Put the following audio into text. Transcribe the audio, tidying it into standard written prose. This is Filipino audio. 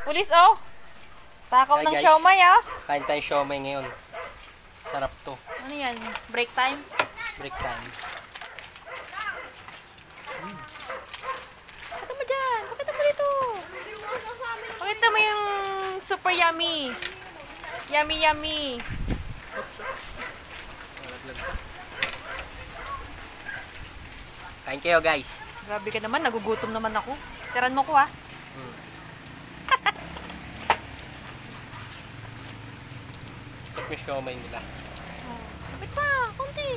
Pulis, oh. Takaw Hi, ng guys. siomay, ah. Kain tayo siomay ngayon. Sarap to. Ano yan? Break time? Break time. Pakita mo dyan. Pakita mo dito. Pakita mo yung super yummy. Yummy, yummy. Kain kayo, guys. Grabe ka naman. Nagugutom naman ako. Tiran mo ko, ah. Ito yung siomay nila. Kapit sa, konti.